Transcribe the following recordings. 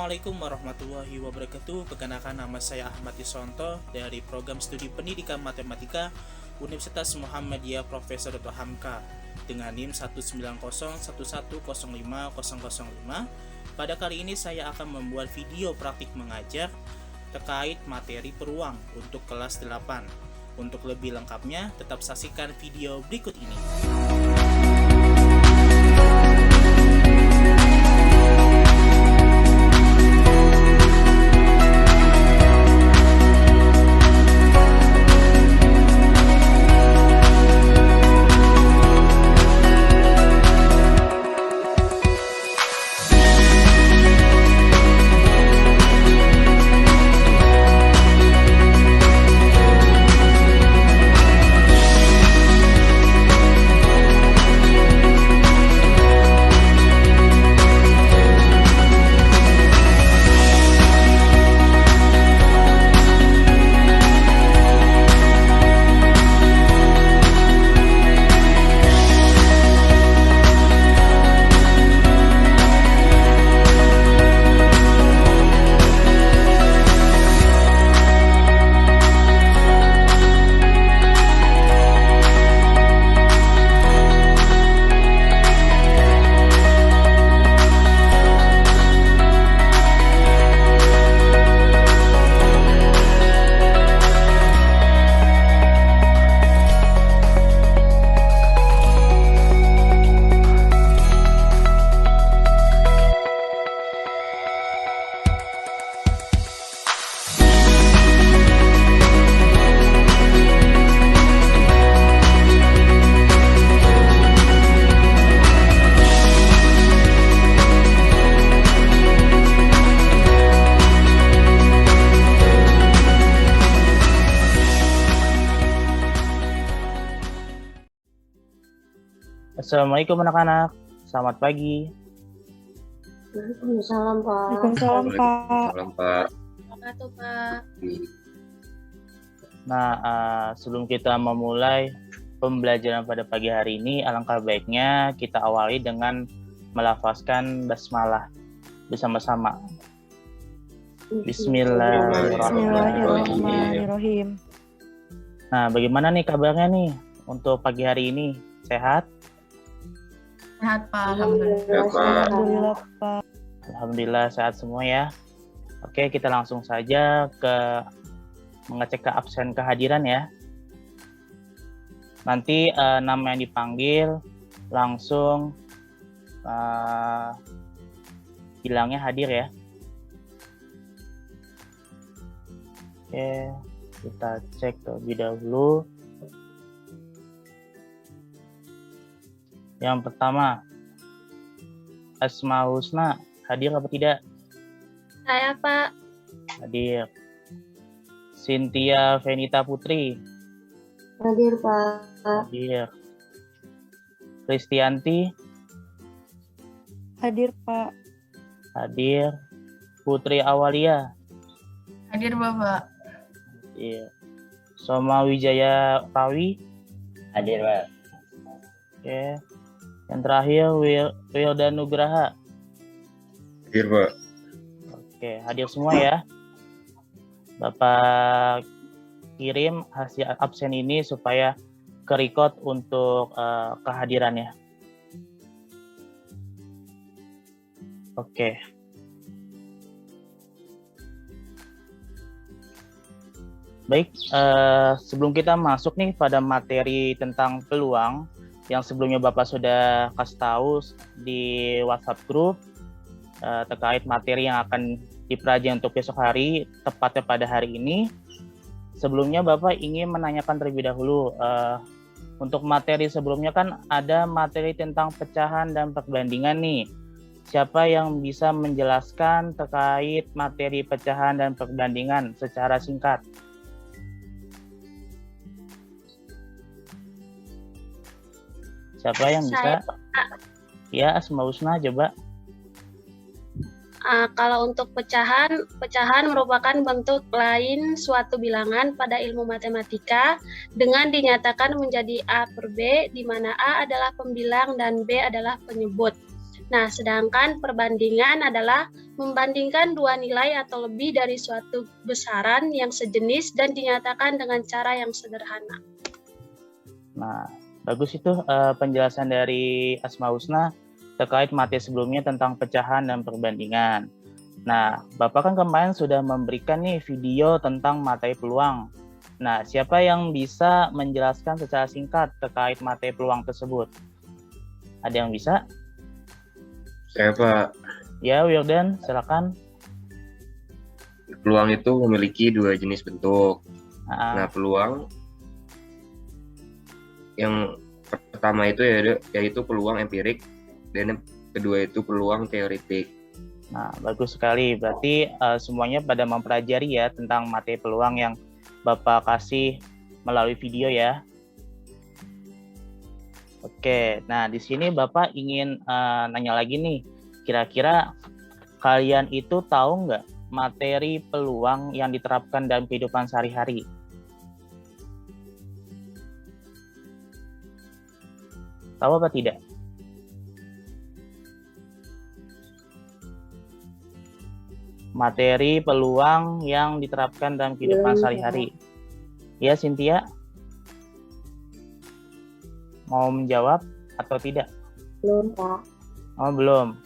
Assalamualaikum warahmatullahi wabarakatuh. Perkenalkan, nama saya Ahmad Isonto dari Program Studi Pendidikan Matematika Universitas Muhammadiyah Profesor Dr. Hamka dengan NIM 19011105005. Pada kali ini saya akan membuat video praktik mengajar terkait materi peruang untuk kelas 8. Untuk lebih lengkapnya, tetap saksikan video berikut ini. Assalamualaikum anak-anak, selamat pagi. Waalaikumsalam, Pak. Waalaikumsalam, Pak. Salam, Pak. Wabarakatuh, Pak. Nah, sebelum kita memulai pembelajaran pada pagi hari ini, alangkah baiknya kita awali dengan melafazkan basmalah bersama-sama. Bismillahirrahmanirrahim. Nah, bagaimana nih kabarnya nih untuk pagi hari ini? Sehat? Sehat, Pak. Alhamdulillah, Pak. Alhamdulillah sehat semua ya. Oke, kita langsung saja ke mengecek ke absen kehadiran ya. Nanti nama yang dipanggil langsung bilangnya hadir ya. Oke, kita cek terlebih dahulu. Yang pertama, Asmaul Husna, hadir apa tidak? Saya, Pak. Hadir. Cynthia Venita Putri, Hadir, Pak. hadir. Kristianti, Hadir, Pak. hadir. Putri Awalia, Hadir, Bapak. hadir. Soma Wijaya Rawi, Hadir, Pak. oke. Yang terakhir Wilda Nugraha, Hadir, Pak. oke. Hadir semua ya. Bapak kirim hasil absen ini supaya ke-record untuk kehadirannya. Oke. Baik, sebelum kita masuk nih pada materi tentang peluang yang sebelumnya Bapak sudah kasih tahu di WhatsApp group terkait materi yang akan dipelajari untuk besok hari, tepatnya pada hari ini. Sebelumnya Bapak ingin menanyakan terlebih dahulu, untuk materi sebelumnya kan ada materi tentang pecahan dan perbandingan nih. Siapa yang bisa menjelaskan terkait materi pecahan dan perbandingan secara singkat? Siapa yang bisa? Ya, Asmaul Husna, coba. Kalau untuk pecahan merupakan bentuk lain suatu bilangan pada ilmu matematika dengan dinyatakan menjadi A per B, di mana A adalah pembilang dan B adalah penyebut. Nah, sedangkan perbandingan adalah membandingkan dua nilai atau lebih dari suatu besaran yang sejenis dan dinyatakan dengan cara yang sederhana. Nah, bagus itu penjelasan dari Asma Husna terkait materi sebelumnya tentang pecahan dan perbandingan. Nah, Bapak kan kemarin sudah memberikan nih video tentang materi peluang. Nah, siapa yang bisa menjelaskan secara singkat terkait materi peluang tersebut? Ada yang bisa? Saya Pak, Ya, Wildan, silakan. peluang itu memiliki dua jenis bentuk. Nah, Nah, peluang yang pertama itu yaitu peluang empirik dan yang kedua itu peluang teoritik. Nah, bagus sekali. Berarti semuanya pada mempelajari ya tentang materi peluang yang Bapak kasih melalui video ya. Oke, nah di sini Bapak ingin nanya lagi nih. Kira-kira kalian itu tahu nggak materi peluang yang diterapkan dalam kehidupan sehari-hari? Tahu apa tidak? Materi peluang yang diterapkan dalam kehidupan sehari-hari. Ya, Cynthia? Mau menjawab atau tidak? Belum, Pak. Oh, belum.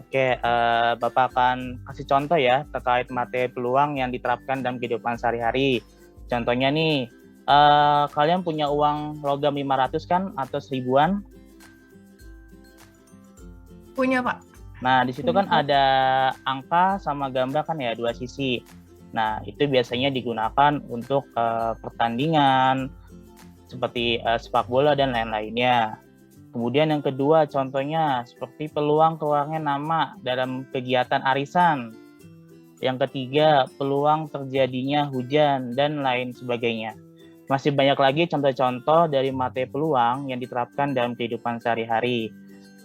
Oke, Bapak akan kasih contoh ya terkait materi peluang yang diterapkan dalam kehidupan sehari-hari. Contohnya nih, kalian punya uang logam 500 kan atau 1000-an? Punya, Pak. Nah, di situ kan ada angka sama gambar kan ya, dua sisi. Nah, itu biasanya digunakan untuk pertandingan seperti sepak bola dan lain-lainnya. Kemudian yang kedua contohnya seperti peluang keluarnya nama dalam kegiatan arisan. Yang ketiga, peluang terjadinya hujan dan lain sebagainya. Masih banyak lagi contoh-contoh dari materi peluang yang diterapkan dalam kehidupan sehari-hari.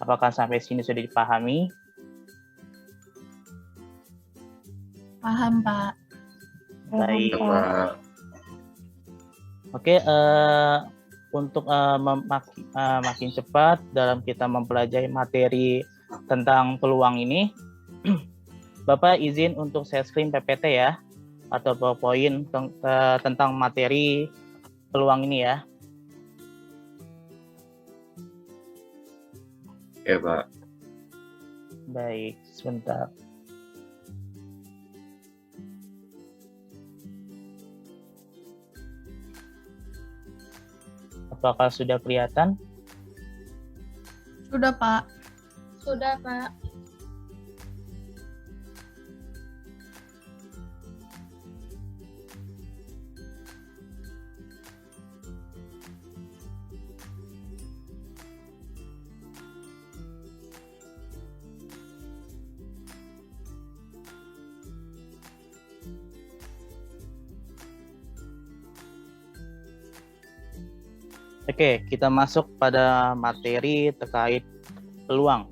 Apakah sampai sini sudah dipahami? Paham, Pak. Baik. Pak, Oke, untuk makin cepat dalam kita mempelajari materi tentang peluang ini, Bapak izin untuk share screen PPT ya, atau PowerPoint tentang materi peluang ini ya. ya Pak. Baik, sebentar. Apakah sudah kelihatan? Sudah, Pak. Sudah, Pak. Oke, kita masuk pada materi terkait peluang.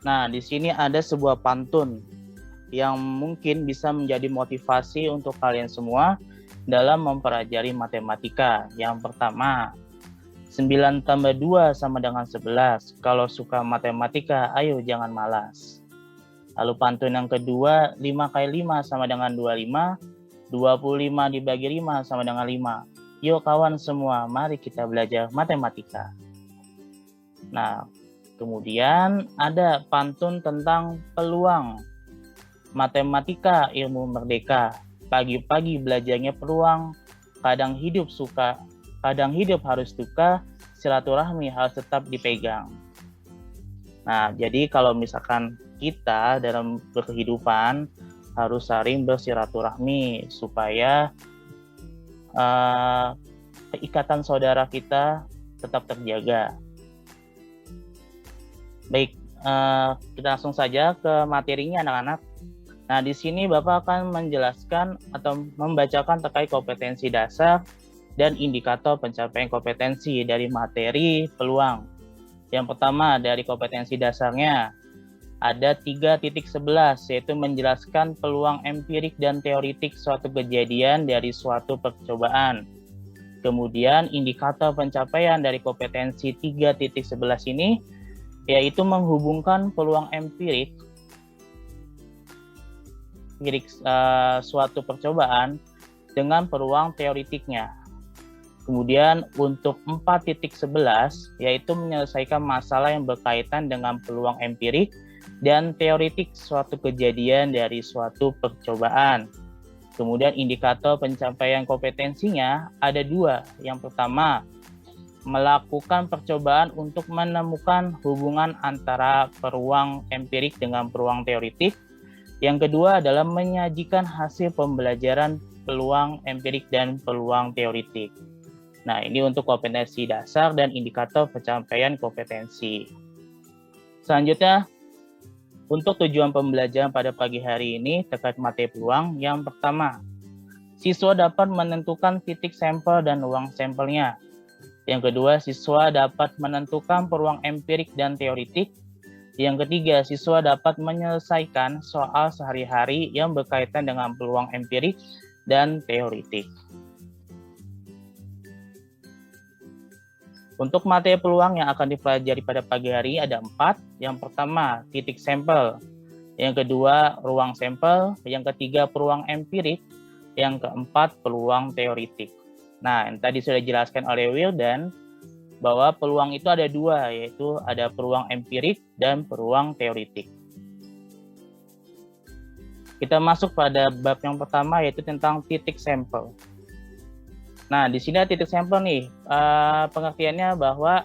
Nah, di sini ada sebuah pantun yang mungkin bisa menjadi motivasi untuk kalian semua dalam mempelajari matematika. Yang pertama, 9 tambah 2 sama dengan 11. Kalau suka matematika, ayo jangan malas. Lalu pantun yang kedua, 5 kali 5 sama dengan 25, 25 dibagi 5 sama dengan 5. Yuk kawan semua, mari kita belajar matematika. Nah, kemudian ada pantun tentang peluang. Matematika ilmu merdeka. Pagi-pagi belajarnya peluang, kadang hidup suka, kadang hidup harus duka, silaturahmi harus tetap dipegang. Nah, jadi kalau misalkan kita dalam berkehidupan harus saling bersilaturahmi supaya keikatan saudara kita tetap terjaga. Baik, kita langsung saja ke materinya anak-anak. Nah, di sini Bapak akan menjelaskan atau membacakan terkait kompetensi dasar dan indikator pencapaian kompetensi dari materi peluang. Yang pertama dari kompetensi dasarnya, ada 3.11, yaitu menjelaskan peluang empirik dan teoritik suatu kejadian dari suatu percobaan. Kemudian indikator pencapaian dari kompetensi 3.11 ini yaitu menghubungkan peluang empirik suatu percobaan dengan peluang teoritiknya. Kemudian untuk 4.11 yaitu menyelesaikan masalah yang berkaitan dengan peluang empirik dan teoritik suatu kejadian dari suatu percobaan. Kemudian indikator pencapaian kompetensinya ada 2. Yang pertama, melakukan percobaan untuk menemukan hubungan antara peluang empirik dengan peluang teoritik. Yang kedua adalah menyajikan hasil pembelajaran peluang empirik dan peluang teoritik. Nah, ini untuk kompetensi dasar dan indikator pencapaian kompetensi. Selanjutnya, untuk tujuan pembelajaran pada pagi hari ini terkait materi peluang, yang pertama, siswa dapat menentukan titik sampel dan ruang sampelnya. Yang kedua, siswa dapat menentukan peluang empirik dan teoritik. Yang ketiga, siswa dapat menyelesaikan soal sehari-hari yang berkaitan dengan peluang empirik dan teoritik. Untuk materi peluang yang akan dipelajari pada pagi hari ada 4. Yang pertama, titik sampel. Yang kedua, ruang sampel. Yang ketiga, peluang empirik. Yang keempat, peluang teoritik. Nah, yang tadi sudah dijelaskan oleh Wildan, bahwa peluang itu ada 2, yaitu ada peluang empirik dan peluang teoritik. Kita masuk pada bab yang pertama, yaitu tentang titik sampel. Nah, di sini ada titik sampel nih. Pengertiannya bahwa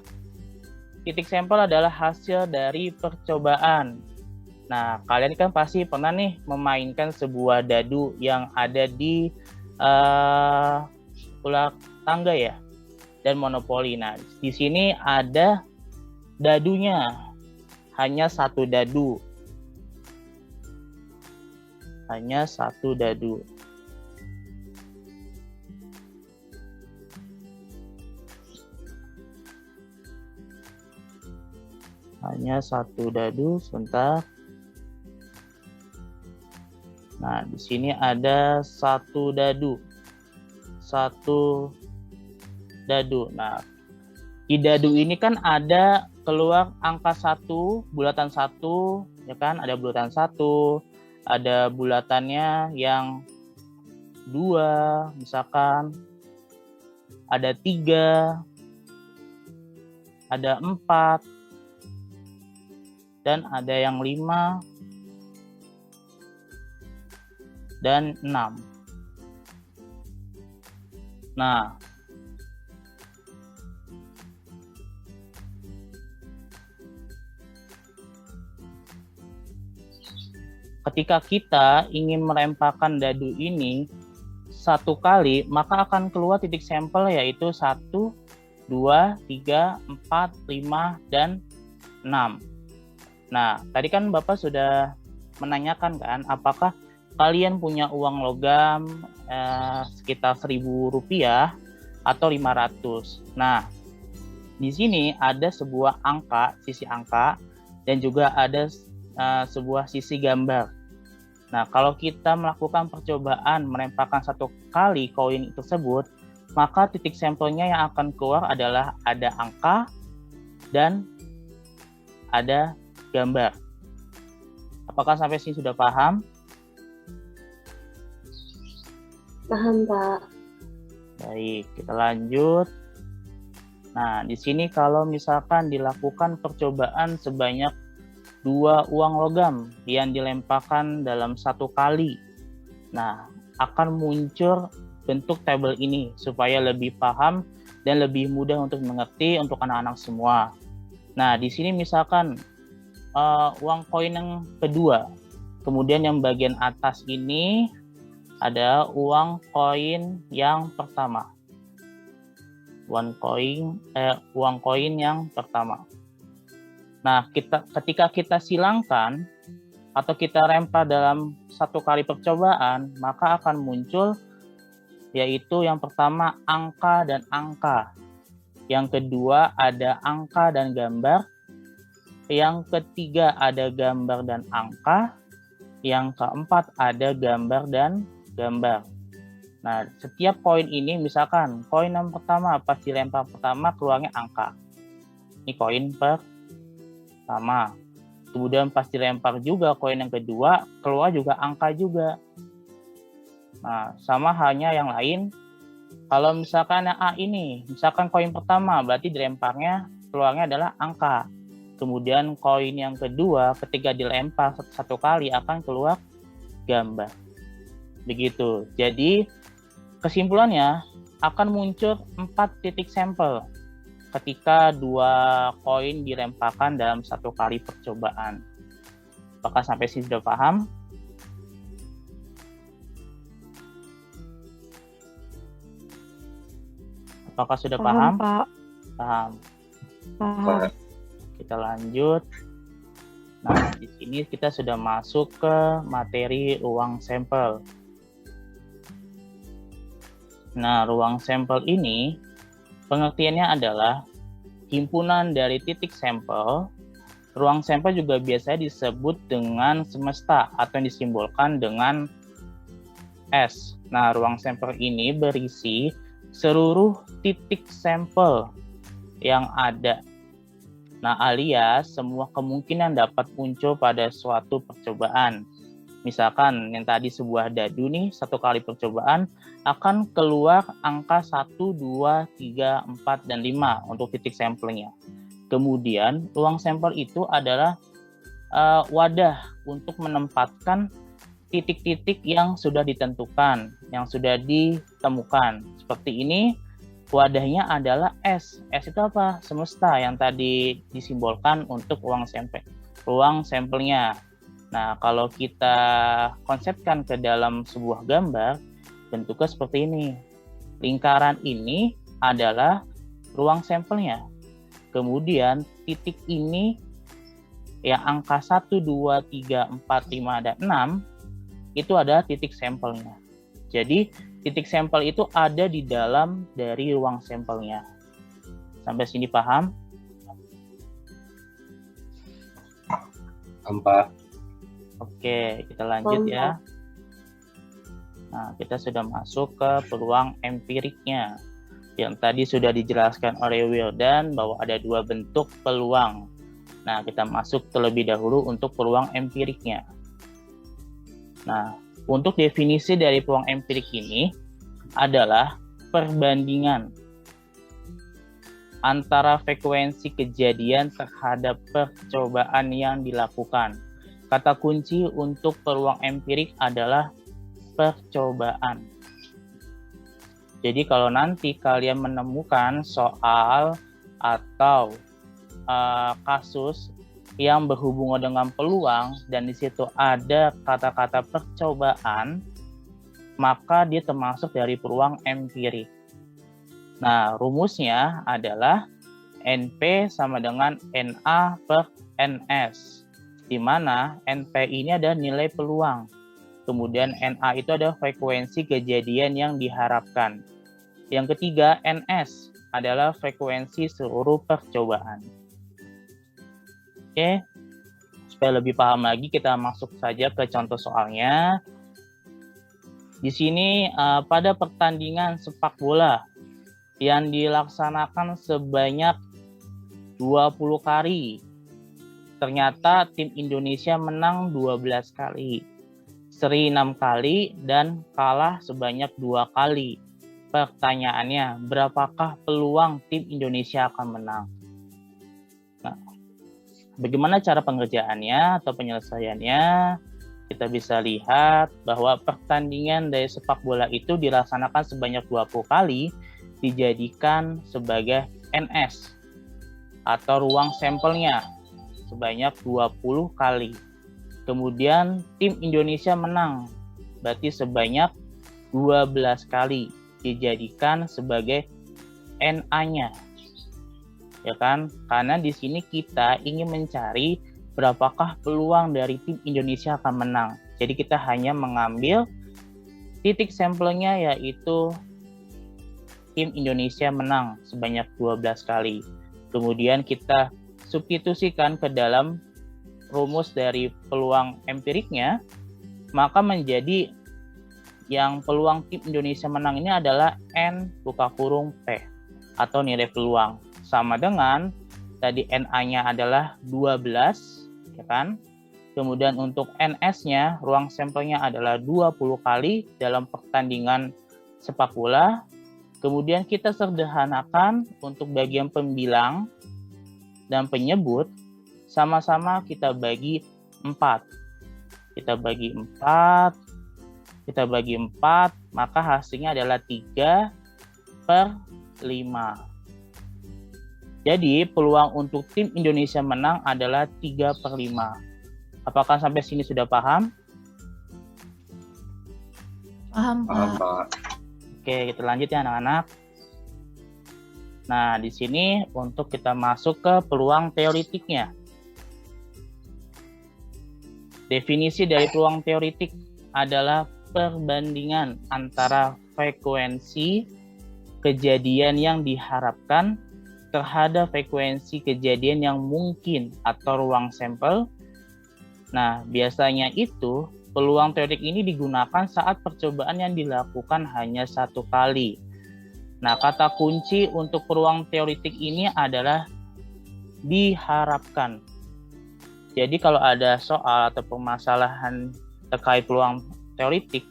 titik sampel adalah hasil dari percobaan. Nah, kalian kan pasti pernah nih memainkan sebuah dadu yang ada di ular tangga ya, dan monopoli. Nah, di sini ada dadunya, hanya 1 dadu. Hanya 1 dadu. Hanya 1 dadu, sebentar. Nah, di sini ada 1 dadu. 1 dadu. Nah, di dadu ini kan ada keluar angka 1, bulatan 1, ya kan? Ada bulatan 1, ada bulatannya yang 2, misalkan. Ada 3, ada 4, dan ada yang 5 dan 6. Nah, ketika kita ingin melemparkan dadu ini 1 kali, maka akan keluar titik sampel yaitu 1, 2, 3, 4, 5, dan 6. Nah, tadi kan Bapak sudah menanyakan kan, apakah kalian punya uang logam sekitar Rp1.000 atau 500. Nah, di sini ada sebuah angka, sisi angka, dan juga ada sebuah sisi gambar. Nah, kalau kita melakukan percobaan melemparkan 1 kali koin tersebut, maka titik sampelnya yang akan keluar adalah ada angka dan ada gambar. Apakah sampai sini sudah paham? Paham, Pak. Baik, kita lanjut. Nah, di sini kalau misalkan dilakukan percobaan sebanyak 2 uang logam yang dilemparkan dalam 1 kali. Nah, akan muncul bentuk tabel ini supaya lebih paham dan lebih mudah untuk mengerti untuk anak-anak semua. Nah, di sini misalkan uang koin yang kedua. Kemudian yang bagian atas ini ada uang koin yang pertama. Uang koin yang pertama. Nah, ketika kita silangkan atau kita lempar dalam 1 kali percobaan, maka akan muncul yaitu yang pertama angka dan angka. Yang kedua ada angka dan gambar. Yang ketiga ada gambar dan angka. Yang keempat ada gambar dan gambar. Nah, setiap koin ini misalkan koin yang pertama pas dilempar pertama keluarnya angka. Ini koin pertama. Kemudian pas dilempar juga koin yang kedua keluar juga angka juga. Nah, sama halnya yang lain. Kalau misalkan yang A ini, misalkan koin pertama berarti dilemparnya keluarnya adalah angka. Kemudian koin yang kedua ketika dilempar satu kali akan keluar gambar. Begitu. Jadi kesimpulannya akan muncul 4 titik sampel ketika 2 koin dilemparkan dalam satu kali percobaan. Apakah sampai sini sudah paham? Apakah sudah paham? Pak. Paham. Paham. Kita lanjut. Nah, di sini kita sudah masuk ke materi ruang sampel. Nah, ruang sampel ini pengertiannya adalah himpunan dari titik sampel. Ruang sampel juga biasanya disebut dengan semesta atau yang disimbolkan dengan S. Nah, ruang sampel ini berisi seluruh titik sampel yang ada. Nah, alias semua kemungkinan dapat muncul pada suatu percobaan. Misalkan yang tadi sebuah dadu nih, satu kali percobaan akan keluar angka 1, 2, 3, 4, dan 5 untuk titik sampelnya. Kemudian ruang sampel itu adalah wadah untuk menempatkan titik-titik yang sudah ditentukan, yang sudah ditemukan. Seperti ini. Wadahnya adalah S. S itu apa? Semesta yang tadi disimbolkan untuk ruang sampelnya. Nah, kalau kita konsepkan ke dalam sebuah gambar, bentuknya seperti ini. Lingkaran ini adalah ruang sampelnya. Kemudian titik ini yang angka 1, 2, 3, 4, 5, dan 6 itu adalah titik sampelnya. Jadi titik sampel itu ada di dalam dari ruang sampelnya. Sampai sini paham? Pak. Oke, kita lanjut ya. Nah, kita sudah masuk ke peluang empiriknya. Yang tadi sudah dijelaskan oleh Wildan bahwa ada 2 bentuk peluang. Nah, kita masuk terlebih dahulu untuk peluang empiriknya. Nah, untuk definisi dari peluang empirik ini adalah perbandingan antara frekuensi kejadian terhadap percobaan yang dilakukan. Kata kunci untuk peluang empirik adalah percobaan. Jadi kalau nanti kalian menemukan soal atau kasus yang berhubungan dengan peluang dan di situ ada kata-kata percobaan, maka dia termasuk dari peluang empirik. Nah, rumusnya adalah NP sama dengan NA per NS, di mana NP ini ada nilai peluang. Kemudian NA itu ada frekuensi kejadian yang diharapkan. Yang ketiga, NS adalah frekuensi seluruh percobaan. Oke, supaya lebih paham lagi kita masuk saja ke contoh soalnya. Di sini pada pertandingan sepak bola yang dilaksanakan sebanyak 20 kali, ternyata tim Indonesia menang 12 kali, seri 6 kali, dan kalah sebanyak 2 kali. Pertanyaannya, berapakah peluang tim Indonesia akan menang? Nah, bagaimana cara pengerjaannya atau penyelesaiannya? Kita bisa lihat bahwa pertandingan dari sepak bola itu dilaksanakan sebanyak 20 kali, dijadikan sebagai NS atau ruang sampelnya sebanyak 20 kali. Kemudian tim Indonesia menang, berarti sebanyak 12 kali, dijadikan sebagai NA-nya. Ya kan? Karena di sini kita ingin mencari berapakah peluang dari tim Indonesia akan menang. Jadi kita hanya mengambil titik sampelnya yaitu tim Indonesia menang sebanyak 12 kali. Kemudian kita substitusikan ke dalam rumus dari peluang empiriknya, maka menjadi yang peluang tim Indonesia menang ini adalah N buka kurung P atau nilai peluang. Sama dengan tadi NA-nya adalah 12, ya kan? Kemudian untuk NS-nya, ruang sampelnya adalah 20 kali dalam pertandingan sepak bola. Kemudian kita sederhanakan untuk bagian pembilang dan penyebut, sama-sama kita bagi 4. Kita bagi 4, maka hasilnya adalah 3/5. Jadi peluang untuk tim Indonesia menang adalah 3/5. Apakah sampai sini sudah paham? Paham, Paham, Pak. Pak. Oke, kita lanjut ya anak-anak. Nah, di sini untuk kita masuk ke peluang teoritiknya. Definisi dari peluang teoritik adalah perbandingan antara frekuensi kejadian yang diharapkan terhadap frekuensi kejadian yang mungkin atau ruang sampel. Nah, biasanya itu peluang teoritik ini digunakan saat percobaan yang dilakukan hanya 1 kali. Nah, kata kunci untuk peluang teoritik ini adalah diharapkan. Jadi kalau ada soal atau permasalahan terkait peluang teoritik,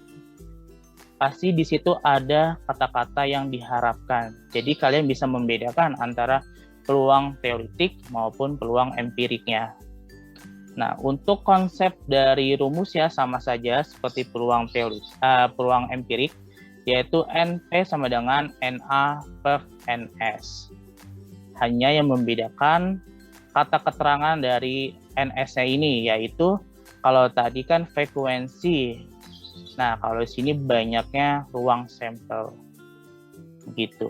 pasti di situ ada kata-kata yang diharapkan. Jadi kalian bisa membedakan antara peluang teoritik maupun peluang empiriknya. Nah, untuk konsep dari rumus ya sama saja seperti peluang empirik, yaitu NP sama dengan NA/NS. Hanya yang membedakan kata keterangan dari NS-nya ini, yaitu kalau tadi kan frekuensi. Nah, kalau di sini banyaknya ruang sampel. Begitu.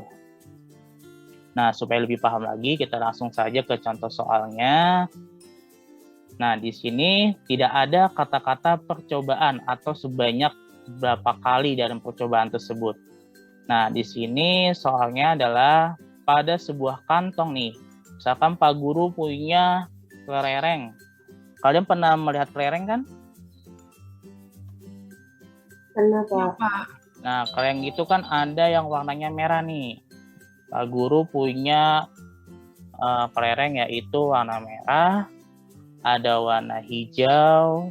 Nah, supaya lebih paham lagi, kita langsung saja ke contoh soalnya. Nah, di sini tidak ada kata-kata percobaan atau sebanyak berapa kali dalam percobaan tersebut. Nah, di sini soalnya adalah pada sebuah kantong nih. Misalkan Pak Guru punya kelereng. Kalian pernah melihat kelereng kan? Pernah, Ya, Pak. Pak. Nah, kelereng itu kan ada yang warnanya merah nih. Pak Guru punya kelereng yaitu warna merah, ada warna hijau,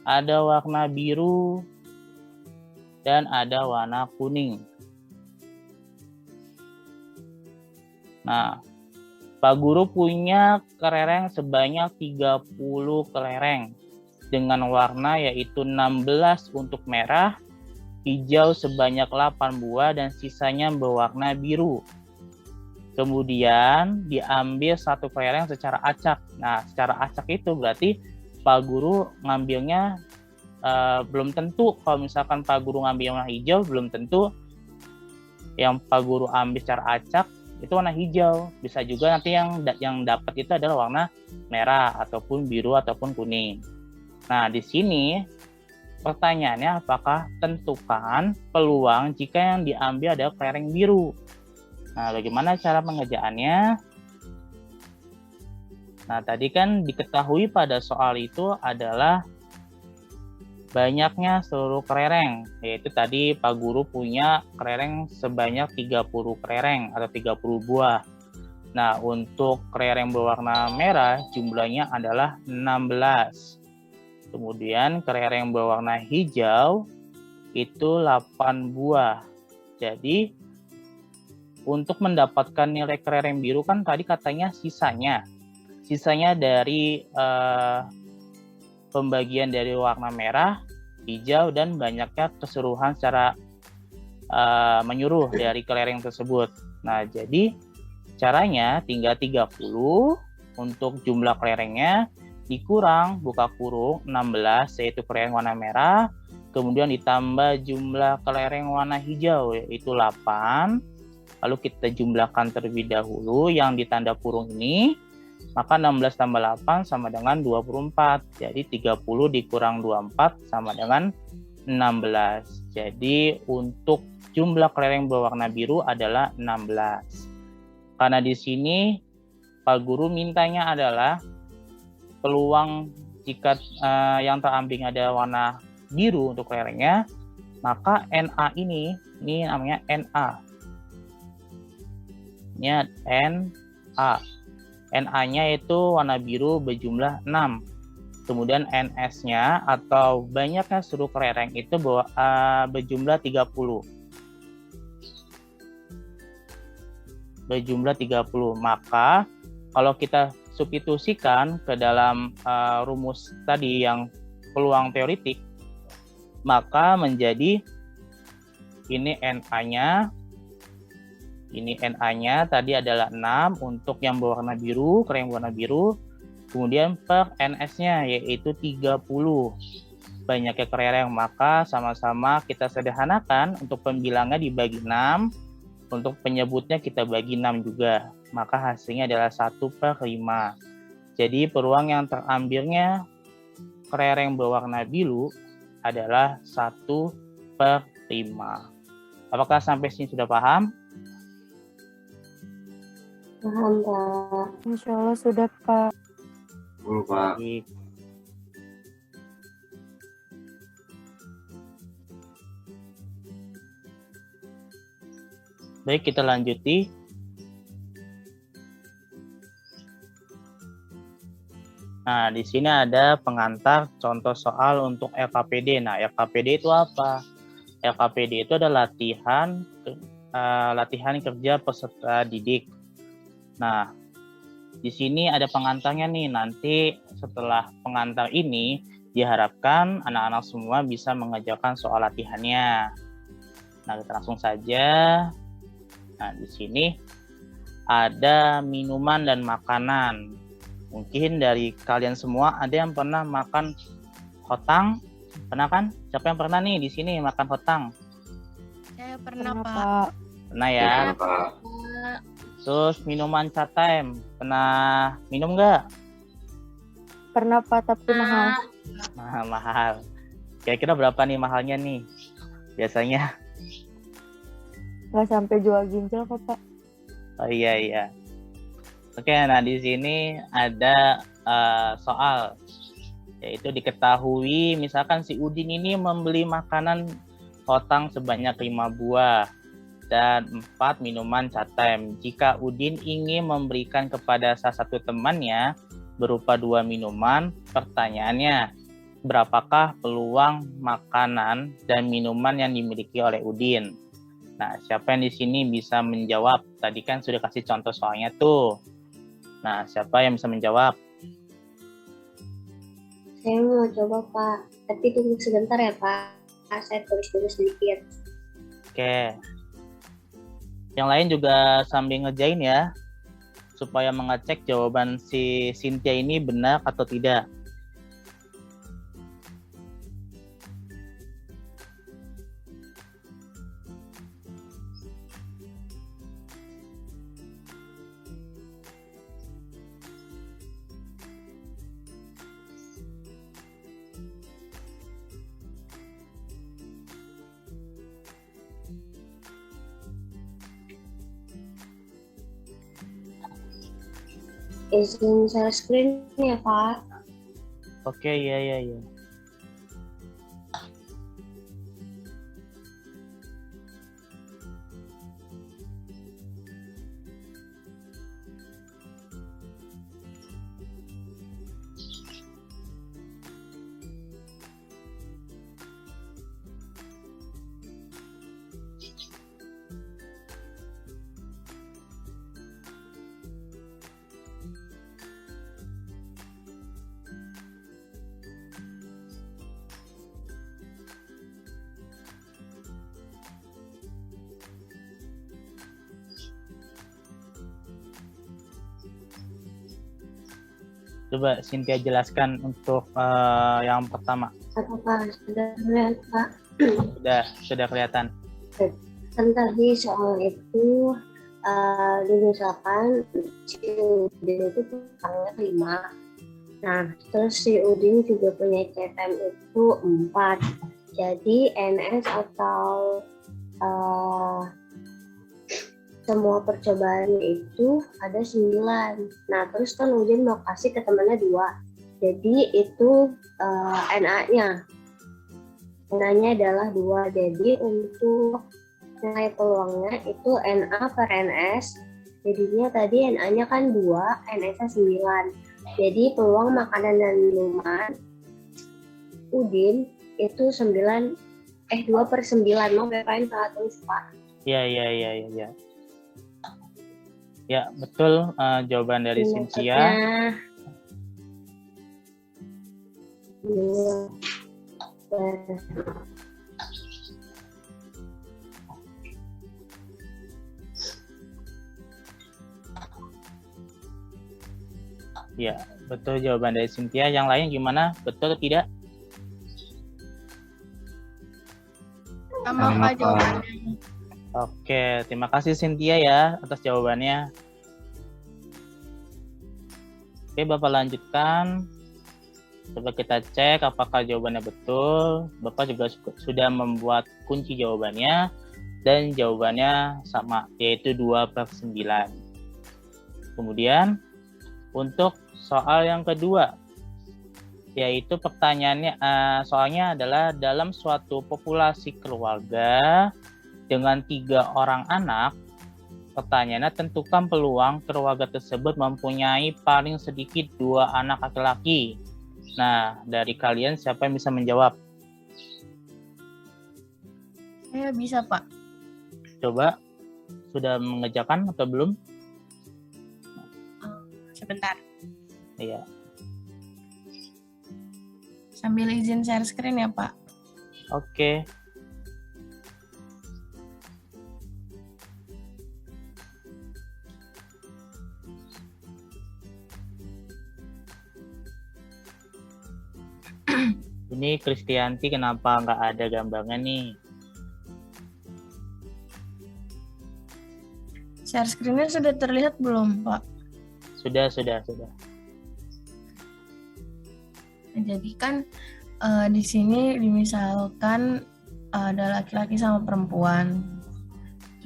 ada warna biru, dan ada warna kuning. Nah, Pak Guru punya kelereng sebanyak 30 kelereng dengan warna yaitu 16 untuk merah, hijau sebanyak 8 buah, dan sisanya berwarna biru. Kemudian diambil 1 kelereng secara acak. Nah, secara acak itu berarti Pak Guru ngambilnya belum tentu. Kalau misalkan Pak Guru ngambil warna hijau, belum tentu yang Pak Guru ambil secara acak itu warna hijau. Bisa juga nanti yang dapat itu adalah warna merah ataupun biru ataupun kuning. Nah, di sini pertanyaannya apakah tentukan peluang jika yang diambil adalah kelereng biru. Nah, bagaimana cara pengerjaannya? Nah, tadi kan diketahui pada soal itu adalah banyaknya seluruh kelereng, yaitu tadi Pak Guru punya kelereng sebanyak 30 kelereng atau 30 buah. Nah, untuk kelereng berwarna merah jumlahnya adalah 16. Kemudian kelereng berwarna hijau itu 8 buah. Jadi untuk mendapatkan nilai kelereng biru kan tadi katanya sisanya dari pembagian dari warna merah, hijau, dan banyaknya keseluruhan secara menyuruh dari kelereng tersebut. Nah, jadi caranya tinggal 30 untuk jumlah kelerengnya dikurang buka kurung 16 yaitu kelereng warna merah, kemudian ditambah jumlah kelereng warna hijau yaitu 8. Lalu kita jumlahkan terlebih dahulu yang ditanda kurung ini, maka 16 tambah 8 sama dengan 24. Jadi 30 dikurang 24 sama dengan 16. Jadi untuk jumlah kelereng berwarna biru adalah 16. Karena di sini Pak Guru mintanya adalah peluang jika yang terambing ada warna biru untuk kelerengnya, maka NA ini namanya NA. Ini NA. NA-nya itu warna biru berjumlah 6. Kemudian NS-nya atau banyaknya seluruh kelereng itu berjumlah 30. Berjumlah 30. Maka kalau kita substitusikan ke dalam rumus tadi yang peluang teoritik, maka menjadi ini NA-nya. Ini NA-nya tadi adalah 6 untuk yang berwarna biru, kelereng berwarna biru. Kemudian per NS-nya yaitu 30. Banyaknya kelereng, maka sama-sama kita sederhanakan untuk pembilangnya dibagi 6. Untuk penyebutnya kita bagi 6 juga. Maka hasilnya adalah 1/5. Jadi peluang yang terambilnya kelereng berwarna biru adalah 1/5. Apakah sampai sini sudah paham? Paham, Pak. Insya Allah sudah, Pak. Pak. Baik. Baik, kita lanjuti. Nah, di sini ada pengantar contoh soal untuk LKPD. Nah, LKPD itu apa? LKPD itu adalah latihan kerja peserta didik. Nah, di sini ada pengantarnya nih. Nanti setelah pengantar ini diharapkan anak-anak semua bisa mengerjakan soal latihannya. Nah, kita langsung saja. Nah, di sini ada minuman dan makanan. Mungkin dari kalian semua ada yang pernah makan hotang? Pernah kan? Siapa yang pernah nih di sini makan hotang? Saya pernah, Pernah, Pak. Pak. Pernah ya? Iya, Pak. Terus minuman chat time, pernah minum nggak? Pernah, Pak, tapi mahal. Mahal. Kira-kira berapa nih mahalnya nih? Biasanya? Nggak sampai jual ginjal kok, Pak. Oh iya. Oke, nah di sini ada soal, yaitu diketahui misalkan si Udin ini membeli makanan hotang sebanyak 5 buah dan 4 minuman chat time. Jika Udin ingin memberikan kepada salah satu temannya berupa 2 minuman, pertanyaannya, berapakah peluang makanan dan minuman yang dimiliki oleh Udin? Nah, siapa yang di sini bisa menjawab? Tadi kan sudah kasih contoh soalnya tuh. Nah, siapa yang bisa menjawab? Saya mau coba, Pak. Tapi tunggu sebentar ya, Pak. Saya tulis dulu sedikit. Oke. Yang lain juga sambil ngerjain ya, supaya mengecek jawaban si Cynthia ini benar atau tidak. Izin share screen ya, Pak. Oke, iya. Coba Cynthia jelaskan untuk yang pertama. Apa, Pak? Sudah lihat, Pak? Sudah kelihatan. Kan tadi soal itu misalkan si Udin itu hutangnya 5. Nah, terus si Udin juga punya CTM itu 4. Jadi NS atau semua percobaannya itu ada 9. Nah, terus kan Udin mau kasih ke temannya 2. Jadi itu NA-nya. NA-nya adalah 2. Jadi untuk nilai peluangnya itu NA per NS. Jadinya tadi NA-nya kan 2, NS-nya 9. Jadi peluang makanan dan minuman Udin itu 2/9. Mau ngapain salah tulis, Pak? Ya. Ya, betul jawaban dari Cynthia. Ya, betul jawaban dari Cynthia. Yang lain gimana? Betul atau tidak? Sama Pak jawabannya. Oke, terima kasih Cynthia ya atas jawabannya. Oke, Bapak lanjutkan. Coba kita cek apakah jawabannya betul. Bapak juga sudah membuat kunci jawabannya dan jawabannya sama, yaitu 2/9. Kemudian untuk soal yang kedua, yaitu pertanyaannya, soalnya adalah dalam suatu populasi keluarga dengan 3 orang anak, pertanyaannya tentukan peluang keluarga tersebut mempunyai paling sedikit 2 anak laki-laki. Nah, dari kalian siapa yang bisa menjawab? Saya bisa, Pak. Coba, sudah mengerjakan atau belum? Sebentar. Iya. Sambil izin share screen ya, Pak. Oke. Ini Kristianti kenapa nggak ada gambarnya nih? Share screen-nya sudah terlihat belum, Pak? Sudah. Nah, jadi kan di sini dimisalkan ada laki-laki sama perempuan.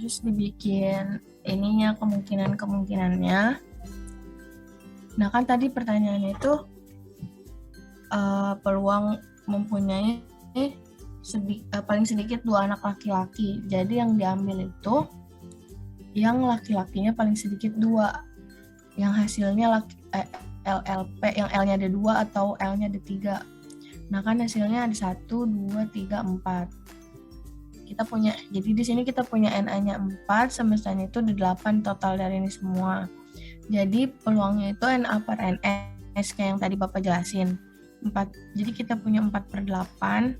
Terus dibikin ininya kemungkinannya. Nah, kan tadi pertanyaannya itu peluang mempunyai paling sedikit 2 anak laki-laki. Jadi yang diambil itu yang laki-lakinya paling sedikit 2. Yang hasilnya LLP, yang L-nya ada 2 atau L-nya ada 3. Nah, kan hasilnya ada 1, 2, 3, 4. Jadi di sini kita punya NA-nya 4, semestanya itu ada 8 total dari ini semua. Jadi peluangnya itu NA per NS kayak yang tadi Bapak jelasin. 4. Jadi kita punya 4/8,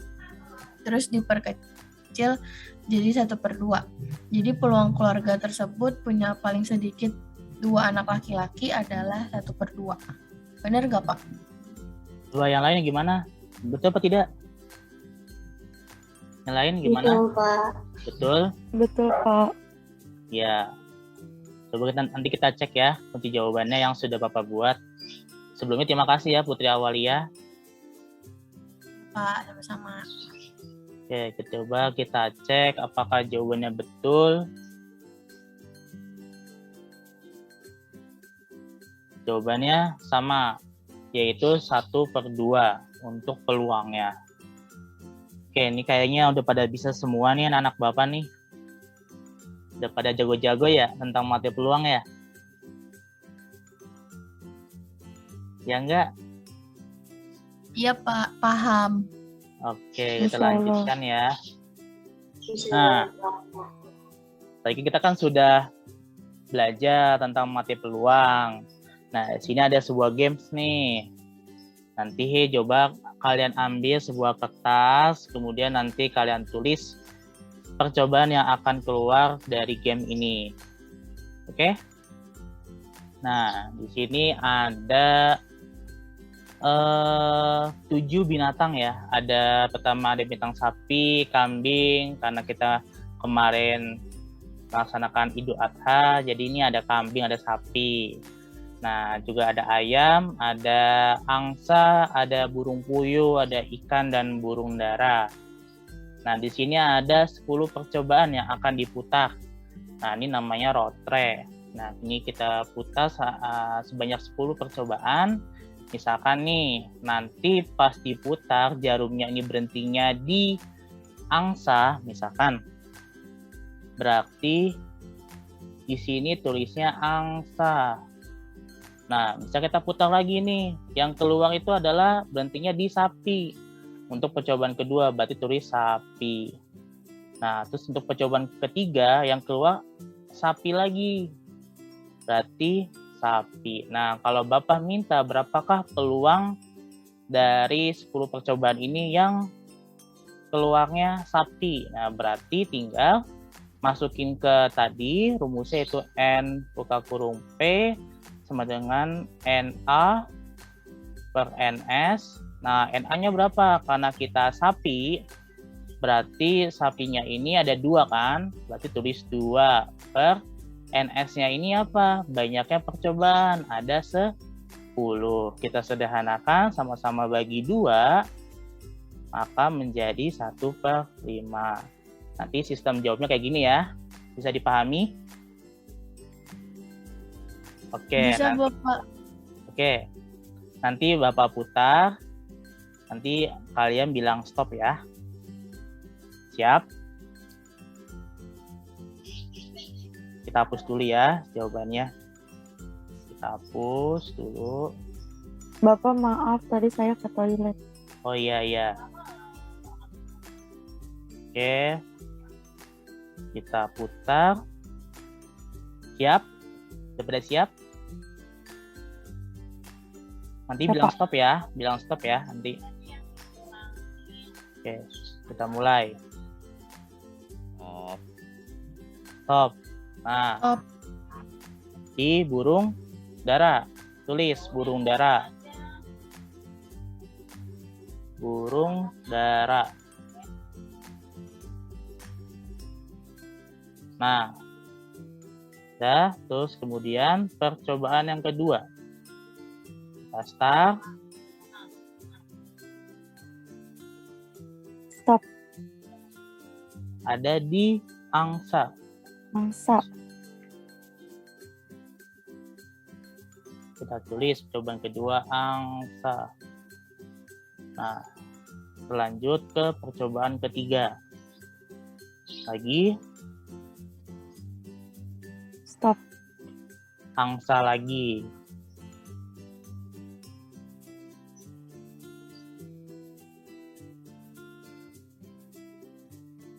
terus diperkecil jadi 1/2. Jadi peluang keluarga tersebut punya paling sedikit 2 anak laki-laki adalah 1/2. Benar nggak, Pak? Dua yang lain gimana? Betul apa tidak? Yang lain gimana? Betul, Pak. Betul? Betul, Pak. Ya. Coba nanti kita cek ya kunci jawabannya yang sudah Bapak buat. Sebelumnya terima kasih ya Putri Awalia. Pak, sama-sama. Oke, coba kita cek apakah jawabannya betul. Jawabannya sama, yaitu 1/2 untuk peluangnya. Oke, ini kayaknya udah pada bisa semua nih anak Bapak nih. Udah pada jago-jago ya tentang mati peluang ya? Ya enggak? Iya, Pak, paham. Oke, kita Insya Allah. lanjutkan ya. Nah, tadi kita kan sudah belajar tentang mati peluang. Nah, di sini ada sebuah games nih. Nanti coba kalian ambil sebuah kertas, kemudian nanti kalian tulis percobaan yang akan keluar dari game ini. Oke? Nah, di sini ada 7 binatang ya. Pertama ada bintang sapi, kambing, karena kita kemarin melaksanakan Idul Adha, jadi ini ada kambing, ada sapi. Nah, juga ada ayam, ada angsa, ada burung puyuh, ada ikan dan burung dara. Nah, di sini ada 10 percobaan yang akan diputar. Nah, ini namanya rotre. Nah, ini kita putar sebanyak 10 percobaan. Misalkan nih, nanti pas diputar jarumnya ini berhentinya di angsa, misalkan. Berarti di sini tulisnya angsa. Nah, bisa kita putar lagi nih. Yang keluar itu adalah berhentinya di sapi. Untuk percobaan kedua berarti tulis sapi. Nah, terus untuk percobaan ketiga yang keluar sapi lagi. Berarti sapi. Nah, kalau Bapak minta berapakah peluang dari 10 percobaan ini yang keluarnya sapi. Nah, berarti tinggal masukin ke tadi rumusnya itu N buka kurung P sama dengan NA per NS. Nah, NA-nya berapa? Karena kita sapi, berarti sapinya ini ada 2 kan? Berarti tulis 2 per NS-nya ini apa? Banyaknya percobaan, ada 10. Kita sederhanakan, sama-sama bagi 2, maka menjadi 1/5. Nanti sistem jawabnya kayak gini ya. Bisa dipahami? Oke. Bisa, Bapak. Oke. Nanti Bapak putar. Nanti kalian bilang stop ya. Siap? Kita hapus dulu ya jawabannya. Kita hapus dulu. Bapak maaf, tadi saya ke toilet. Oh iya. Oke. Kita putar. Siap? Sudah pada siap? Nanti Siap, bilang Pak. stop ya. Bilang stop ya nanti. Oke, kita mulai. Stop. Nah. Stop. Di burung dara. Tulis burung dara. Burung dara. Nah. Udah, terus kemudian percobaan yang kedua. Kita start. Stop. Ada di angsa. Angsa. Kita tulis percobaan kedua angsa. Nah, berlanjut ke percobaan ketiga. Lagi Stop. angsa lagi.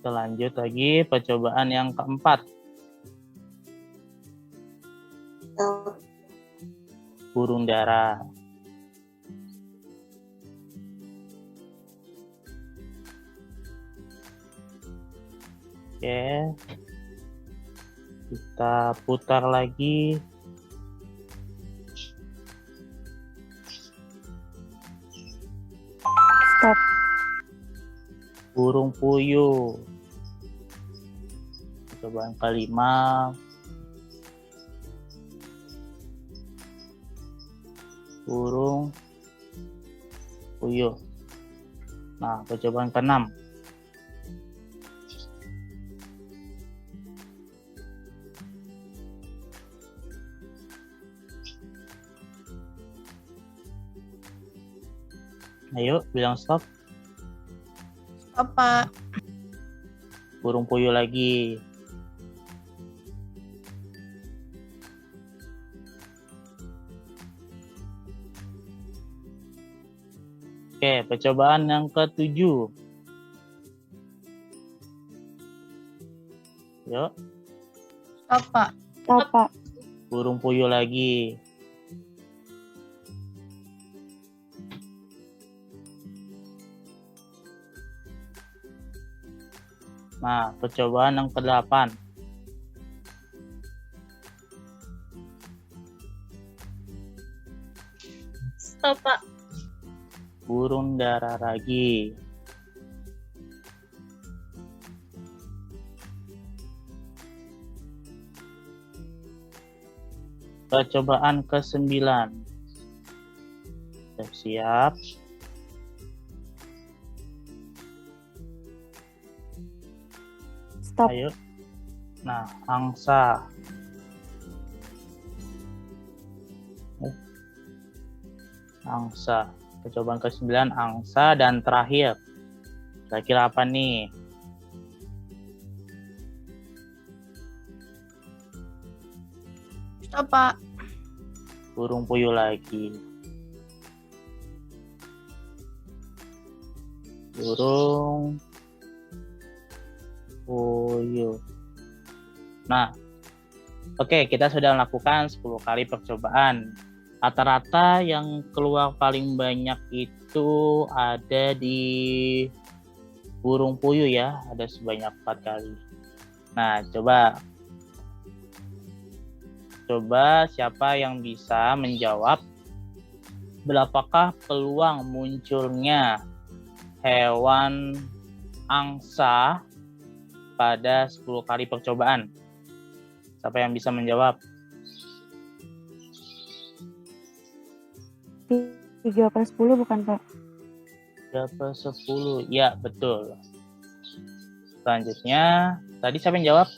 Kita lanjut lagi percobaan yang keempat. Stop. Burung dara. Oke. Kita putar lagi. Stop. Burung puyuh. Percobaan kelima. Burung puyuh. Nah, percobaan keenam. Ayo, bilang stop. Stop, Pak. Burung puyuh lagi. Oke, percobaan yang ke-7. Yuk, Stop, Pak. Stop, Pak. burung puyuh lagi. Nah, percobaan yang ke-8. Stop, Pak. Burung dara lagi. Percobaan ke-9. Siap. Stop. Ayo. Nah, angsa. Angsa. Percobaan ke-9 angsa, dan terakhir. Kira-kira apa nih? Stop, Pak. Burung puyuh lagi. Burung puyuh. Nah, oke, kita sudah melakukan 10 kali percobaan. Rata-rata yang keluar paling banyak itu ada di burung puyuh ya, ada sebanyak 4 kali. Nah, coba siapa yang bisa menjawab berapakah peluang munculnya hewan angsa pada 10 kali percobaan? Siapa yang bisa menjawab? 3/10 bukan, Pak? 3/10, ya betul. Selanjutnya, tadi siapa yang jawab?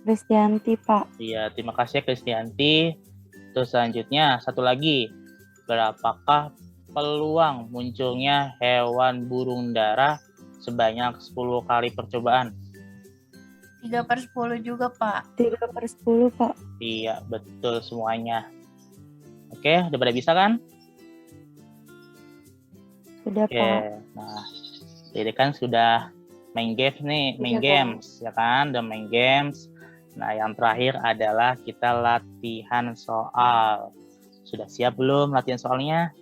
Kristianti, Pak. Iya, terima kasih ya Kristianti. Terus selanjutnya, satu lagi. Berapakah peluang munculnya hewan burung dara sebanyak 10 kali percobaan? 3/10 juga, Pak. 3/10, Pak. Iya, betul semuanya. Oke, udah pada bisa kan? Sudah, Oke, Pak. nah, jadi kan sudah main games nih, main Iya, Pak. games, ya kan? Udah main games. Nah, yang terakhir adalah kita latihan soal. Sudah siap belum latihan soalnya?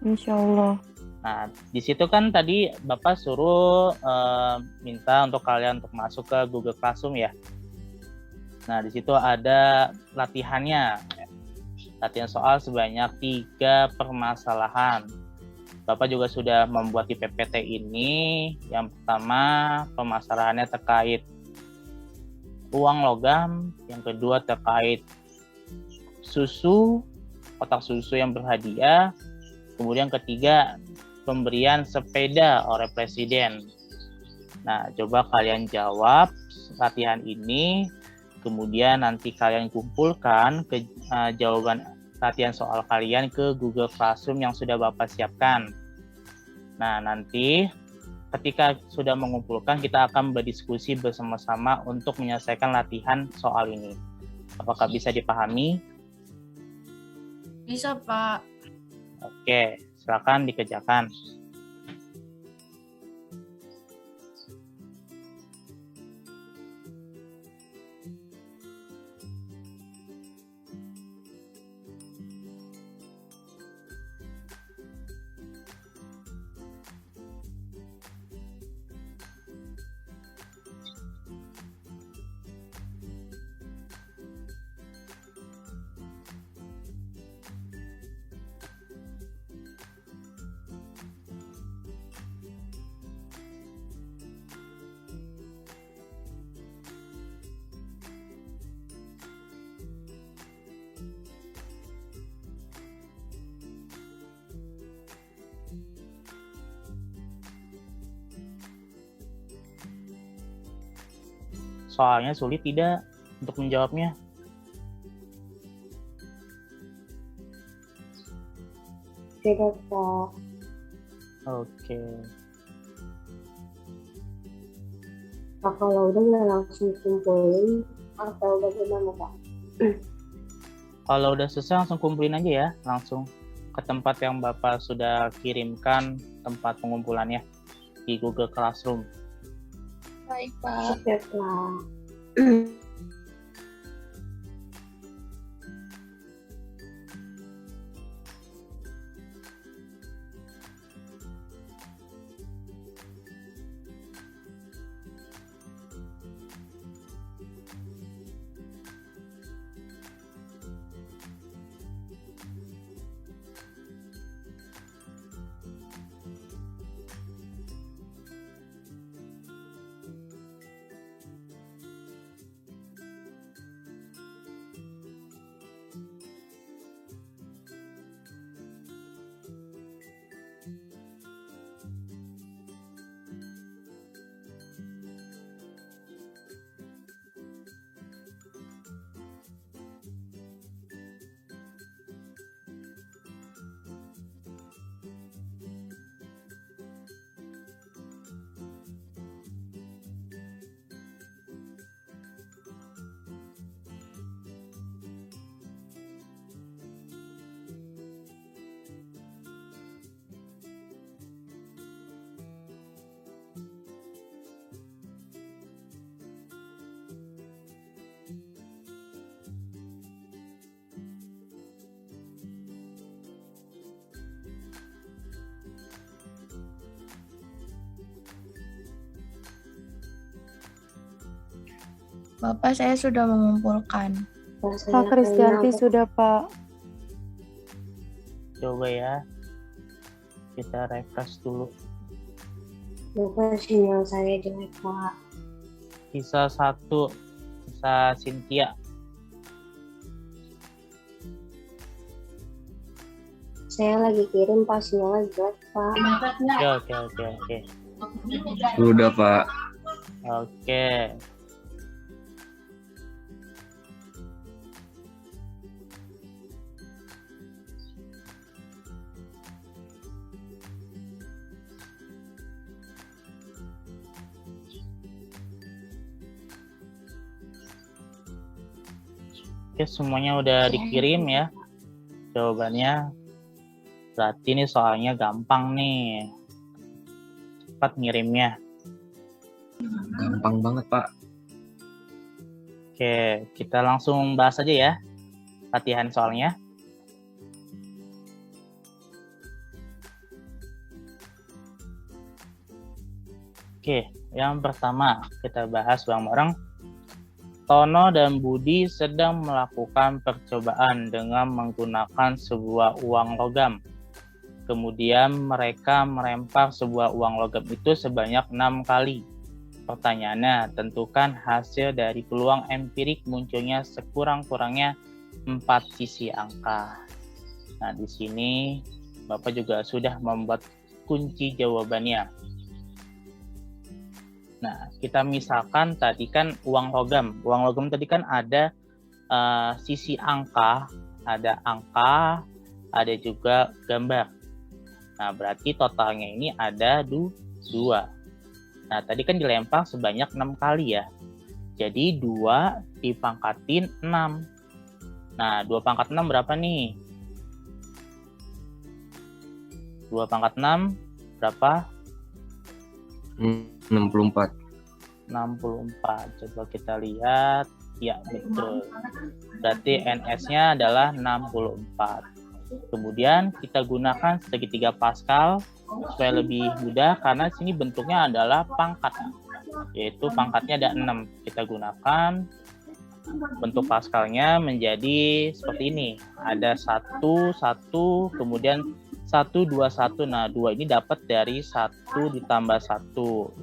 Insya Allah. Nah, di situ kan tadi Bapak suruh minta untuk kalian untuk masuk ke Google Classroom ya. Nah, di situ ada latihannya. Latihan soal sebanyak 3 permasalahan. Bapak juga sudah membuat di PPT ini. Yang pertama, permasalahannya terkait uang logam. Yang kedua terkait susu, kotak susu yang berhadiah. Kemudian ketiga, pemberian sepeda oleh Presiden. Nah, coba kalian jawab latihan ini, kemudian nanti kalian kumpulkan ke jawaban latihan soal kalian ke Google Classroom yang sudah Bapak siapkan. Nah, nanti ketika sudah mengumpulkan, kita akan berdiskusi bersama-sama untuk menyelesaikan latihan soal ini. Apakah bisa dipahami? Bisa, Pak. Oke, silakan dikerjakan. Soalnya sulit tidak untuk menjawabnya? Tidak, Pak. Oke. Pak, kalau udah nggak langsung kumpulin atau bagaimana, Pak? Kalau udah selesai langsung kumpulin aja ya, langsung ke tempat yang Bapak sudah kirimkan tempat pengumpulannya di Google Classroom. Baik, Pak. Oke, Pak. Bapak, saya sudah mengumpulkan. Saya Kak Kristianti kayaknya sudah, Pak. Coba ya, kita refresh dulu. Bapak sinyal saya jelek, Pak. Sisa 1, sisa Cynthia. Saya lagi kirim, Pak, sinyalnya jelek, Pak. Oke. Sudah, Pak. Oke. Oke, semuanya udah dikirim ya jawabannya. Berarti ini soalnya gampang nih. Cepat ngirimnya. Gampang banget, Pak. Oke, kita langsung bahas aja ya latihan soalnya. Oke, yang pertama kita bahas bareng-bareng. Tono dan Budi sedang melakukan percobaan dengan menggunakan sebuah uang logam. Kemudian mereka melempar sebuah uang logam itu sebanyak 6 kali. Pertanyaannya, tentukan hasil dari peluang empirik munculnya sekurang-kurangnya 4 sisi angka. Nah, di sini Bapak juga sudah membuat kunci jawabannya. Nah, kita misalkan tadi kan uang logam. Uang logam tadi kan ada sisi angka, ada juga gambar. Nah, berarti totalnya ini ada 2. Nah, tadi kan dilempar sebanyak 6 kali ya. Jadi 2 dipangkatin 6. Nah, 2 pangkat 6 berapa nih? 2 pangkat 6 berapa? 64. 64. Coba kita lihat. Ya, betul. Berarti NS-nya adalah 64. Kemudian kita gunakan segitiga Pascal supaya lebih mudah karena sini bentuknya adalah pangkat. Yaitu pangkatnya ada 6. Kita gunakan bentuk Pascalnya menjadi seperti ini. Ada 1, kemudian 1, 2, 1. Nah, 2 ini dapat dari 1 ditambah 1.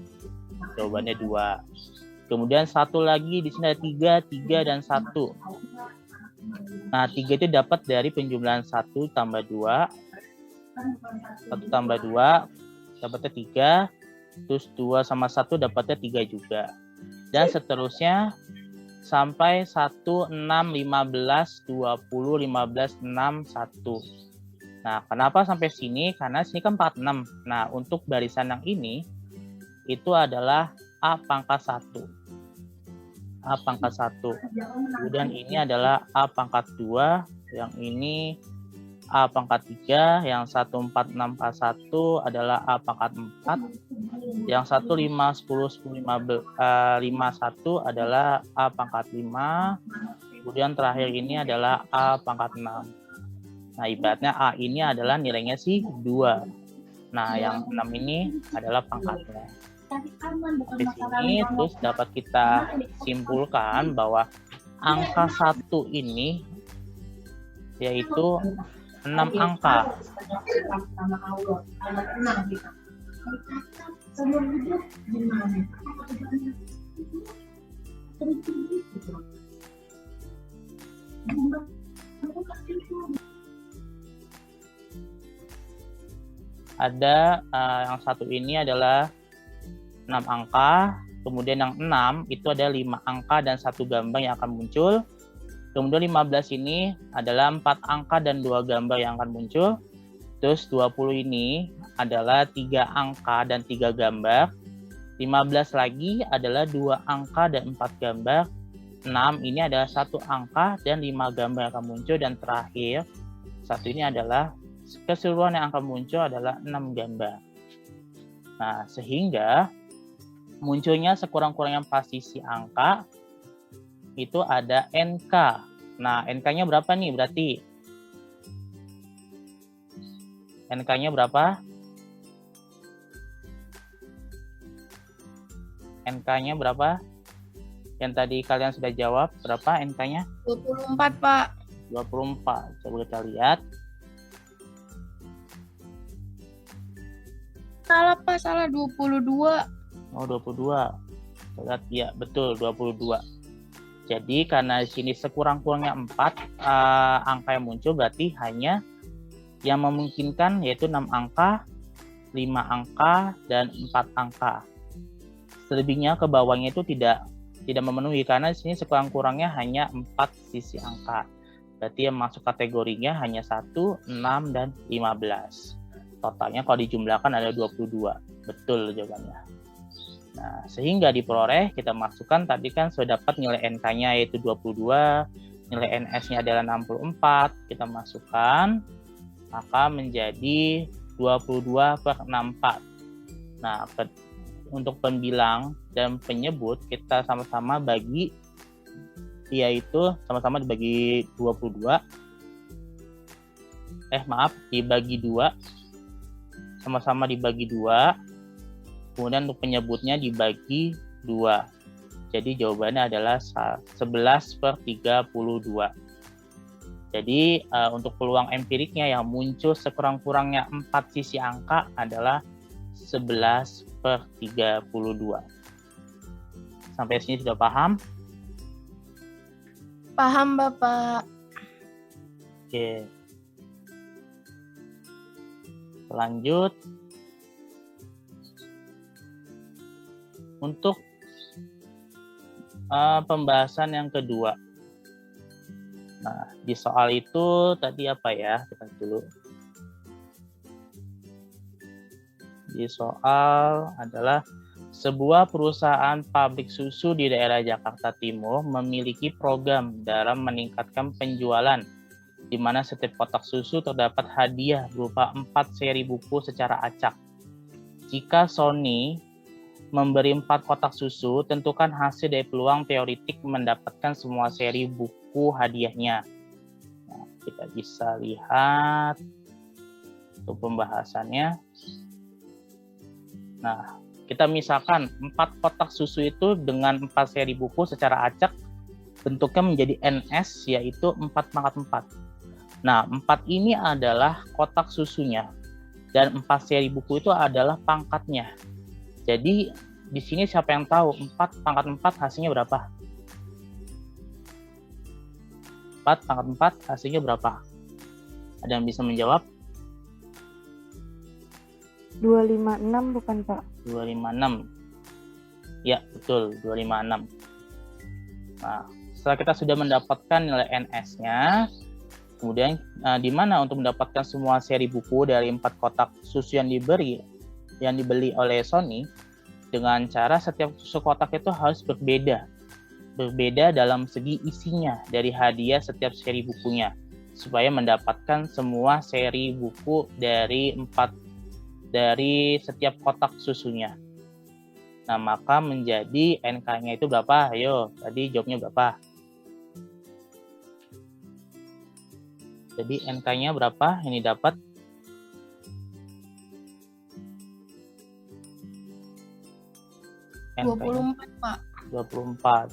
Jawabannya 2. Kemudian 1 lagi di sini ada 3 dan 1. Nah, 3 itu dapat dari penjumlahan 1 tambah 2. 1 tambah 2 dapatnya 3. Terus 2 sama 1 dapatnya 3 juga. Dan seterusnya sampai 1, 6, 15, 20, 15, 6, 1. Nah, kenapa sampai sini? Karena sini kan 46. Nah, untuk barisan yang ini, itu adalah A pangkat 1. A pangkat 1. Kemudian ini adalah A pangkat 2. Yang ini A pangkat 3. Yang 1, 4, 6, 4, 1 adalah A pangkat 4. Yang 1, 5, 10, 10, 5, 1 adalah A pangkat 5. Kemudian terakhir ini adalah A pangkat 6. Nah, ibaratnya A ini adalah nilainya sih 2. Nah, yang 6 ini adalah pangkatnya. Di sini terus dapat kita simpulkan bahwa angka 1 ini yaitu 6 angka. Ada yang 1 ini adalah 6 angka, kemudian yang 6 itu ada 5 angka dan 1 gambar yang akan muncul. Kemudian 15 ini adalah 4 angka dan 2 gambar yang akan muncul. Terus 20 ini adalah 3 angka dan 3 gambar. 15 lagi adalah 2 angka dan 4 gambar. 6 ini adalah 1 angka dan 5 gambar yang akan muncul. Dan terakhir, 1 ini adalah keseluruhan yang akan muncul adalah 6 gambar. Nah, sehingga munculnya sekurang-kurangnya sisi angka itu ada NK. Nah, NK-nya berapa nih berarti? NK-nya berapa? NK-nya berapa? Yang tadi kalian sudah jawab, berapa NK-nya? 24, Pak. 24. Coba kita lihat. Salah, Pak. Salah 22. Oh, 22. Kita lihat, ya, betul, 22. Jadi karena di sini sekurang-kurangnya 4 angka yang muncul, berarti hanya yang memungkinkan yaitu 6 angka, 5 angka, dan 4 angka. Selebihnya ke bawahnya itu tidak memenuhi karena di sini sekurang-kurangnya hanya 4 sisi angka. Berarti yang masuk kategorinya hanya 1, 6, dan 15. Totalnya kalau dijumlahkan ada 22. Betul jawabannya. Nah, sehingga diperoleh kita masukkan tadi kan sudah dapat nilai NK-nya yaitu 22, nilai NS-nya adalah 64, kita masukkan maka menjadi 22/64. Nah, untuk pembilang dan penyebut kita sama-sama bagi, yaitu sama-sama dibagi 22. Dibagi 2. Sama-sama dibagi 2. Kemudian untuk penyebutnya dibagi 2. Jadi jawabannya adalah 11/32. Jadi untuk peluang empiriknya yang muncul sekurang-kurangnya 4 sisi angka adalah 11/32. Sampai sini sudah paham? Paham, Bapak. Oke. Lanjut. Untuk pembahasan yang kedua. Nah, di soal itu tadi apa ya? Kita dulu. Di soal adalah sebuah perusahaan pabrik susu di daerah Jakarta Timur memiliki program dalam meningkatkan penjualan, di mana setiap kotak susu terdapat hadiah berupa 4 seri buku secara acak. Jika Sony memberi 4 kotak susu, tentukan hasil dari peluang teoretik mendapatkan semua seri buku hadiahnya. Nah, kita bisa lihat untuk pembahasannya. Nah, kita misalkan 4 kotak susu itu dengan 4 seri buku secara acak, bentuknya menjadi NS, yaitu 4/4. Nah, 4 ini adalah kotak susunya, dan 4 seri buku itu adalah pangkatnya. Jadi di sini siapa yang tahu 4/4 hasilnya berapa? 4/4 hasilnya berapa? Ada yang bisa menjawab? 256 bukan, Pak? 256. Ya, betul, 256. Nah, setelah kita sudah mendapatkan nilai NS-nya, kemudian di mana untuk mendapatkan semua seri buku dari 4 kotak susu yang dibeli oleh Sony, dengan cara setiap susu kotak itu harus berbeda dalam segi isinya dari hadiah setiap seri bukunya, supaya mendapatkan semua seri buku dari setiap kotak susunya. Nah, maka menjadi NK-nya itu berapa? Ayo, tadi jawabnya berapa? Jadi NK-nya berapa? Ini dapat NK-nya 24, Pak. 24.